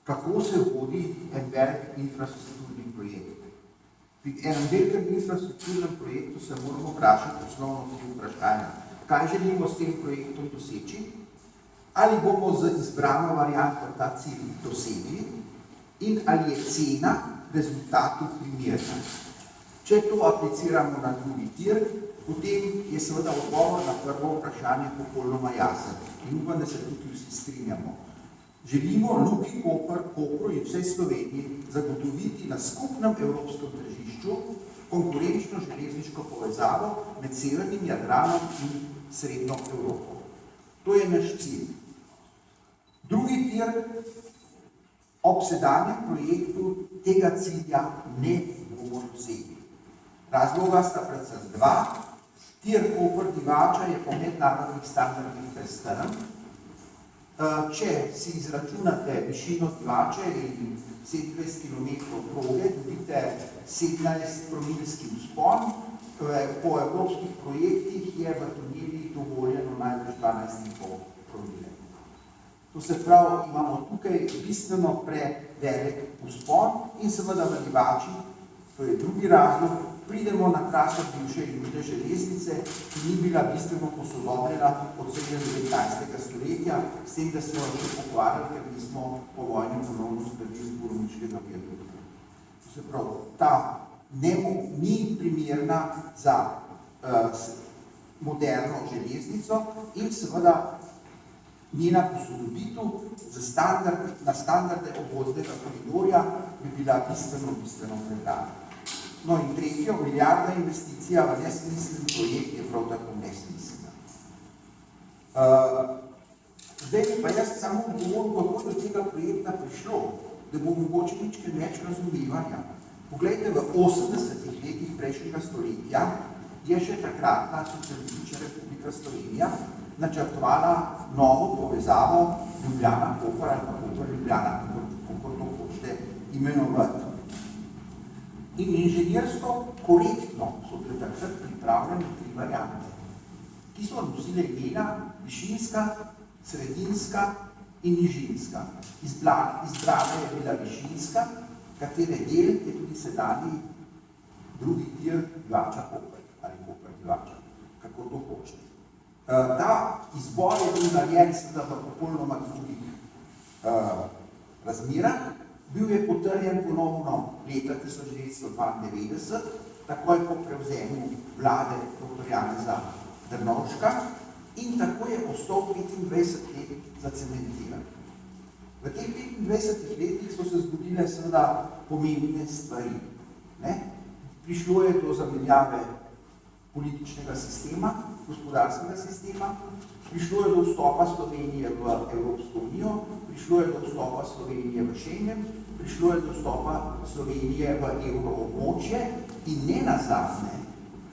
kako se vodi en velik infrastrukturni projekt. Pri enem velikem infrastrukturnem projektu se moramo vprašati osnovno tri vprašanja. Kaj želimo s tem projektom doseči? Ali bomo z izbrano varianto ta cilj dosegli in ali je cena rezultatu primerna. Če to apliciramo na drugi tir, potem je seveda odgovor na prvo vprašanje popolnoma jasen. In upam, da se tudi vsi strinjamo. Želimo Luki Koper, Kopru in vsej Sloveniji zagotoviti na skupnem evropskem tržišču konkurenčno železniško povezavo med severnim Jadranom in srednjo Evropo. To je naš cilj. Drugi tir ob sedanjem projektu tega cilja ne bomo dosegli. Razloga sta predvsem dva. Tir Koper-Divača je po mednarodnih standardih prestrm. Če si izračunate višino Divače in 27 km proge, dobite 17-promilski vzpon. Po evropskih projektih je v tunelih dovoljeno največ 12,5 promile. To se pravi, imamo tukaj bistveno prevelik vzpon in seveda v Divači, to je drugi razlog, pridemo na traso bivše Južne železnice, ki ni bila bistveno posodobljena od 19. stoletja, s tem, da smo jo še pokvarjali, ker nismo po vojni ponovno zgradili Borovniškega viadukta. To se pravi, ta ni primerna za moderno železnico in seveda njena posodobitev na standarde obvoznega koridorja bi bila bistveno predraga. No in tretjo, milijardna investicija v nesmiselni projekt je prav tako nesmiselna. Zdaj pa jaz samo govorim, kako do tega projekta prišlo, da bo mogoče ničkaj več razumevanja. Poglejte, v 80-ih letih prejšnjega stoletja je še takratna Socialistična republika Slovenija načrtovala novo povezavo Ljubljana-Koper ali pa Koper-Ljubljana, kako to hočete imenovati. In inženirsko korektno so bile takrat pripravljene tri variante, ki so nosile imena višinska, sredinska in nižinska. Izbrana je bila višinska, katere del je tudi sedanji drugi tir Divača-Koper ali Koper-Divača, kako to hočete. Ta izbor je bil narejen seveda v popolnoma drugih razmerah. Bil je potrjen ponovno leta 1992, takoj po prevzemu vlade dr. Janeza Drnovška in tako je ostal 25 let zacementiran. V teh 25 letih so se zgodile seveda pomembne stvari. Prišlo je do zamenjave političnega sistema, gospodarskega sistema, prišlo je do vstopa Slovenije v Evropsko unijo, prišlo je do vstopa Slovenije v Schengen, prišlo je do vstopa Slovenije v evroobmočje in nenazadnje,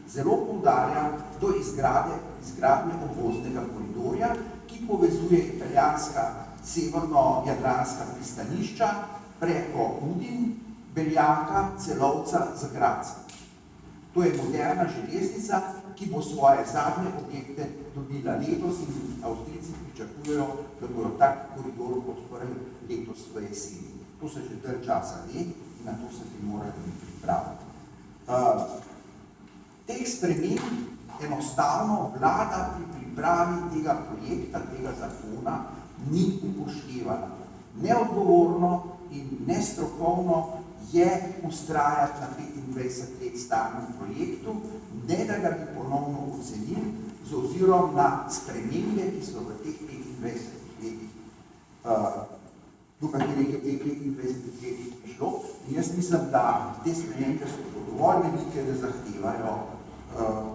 zelo poudarjam, do izgradnje obvoznega koridorja, ki povezuje italijanska severno-jadranska pristanišča preko Udin, Beljaka, Celovca, Gradca. To je moderna železnica, ki bo svoje zadnje objekte dobila letos in Avstrijci pričakujejo, da bodo tak koridor odprli letos v jeseni. To se že dalj časa ve in na to se bi morali pripraviti. Teh sprememb enostavno vlada pri pripravi tega projekta, tega zakona ni upoštevala. Neodgovorno in nestrokovno je vztrajati na 25 let starem projektu, ne da ga bi ponovno ocenili z ozirom na spremembe, ki so v teh 25 letih do katerih je teh 25 letih prišlo. In jaz mislim, da te spremembe so dovolj velike, da zahtevajo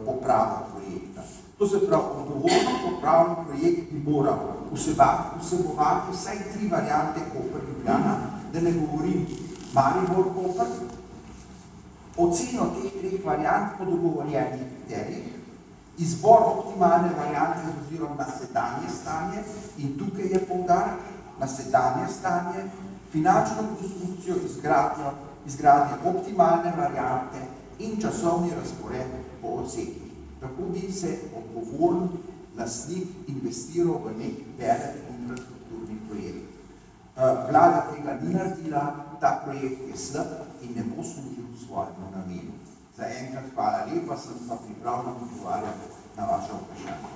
popravo projekta. To se pravi, odgovorno popravljen projekt bi moral vsebovati vsaj tri variante Koper-Ljubljana, da ne govorim Maribor-Koper, oceno teh treh variant po dogovorjenih kriterijih, izbor optimalne variante z ozirom na sedanje stanje in tukaj je poudarek na sedanje stanje, finančno konstrukcijo, izgradnje optimalne variante in časovni razpored po odsekih. Tako bi se odgovoren lastnik investiral v nek velik infrastrukturni projekt. Vlada tega ni naredila, ta projekt je slab in ne bo služil svojemu namenu. Za enkrat hvala lepa, sem pa pripravljen odgovarjati na vaše vprašanje.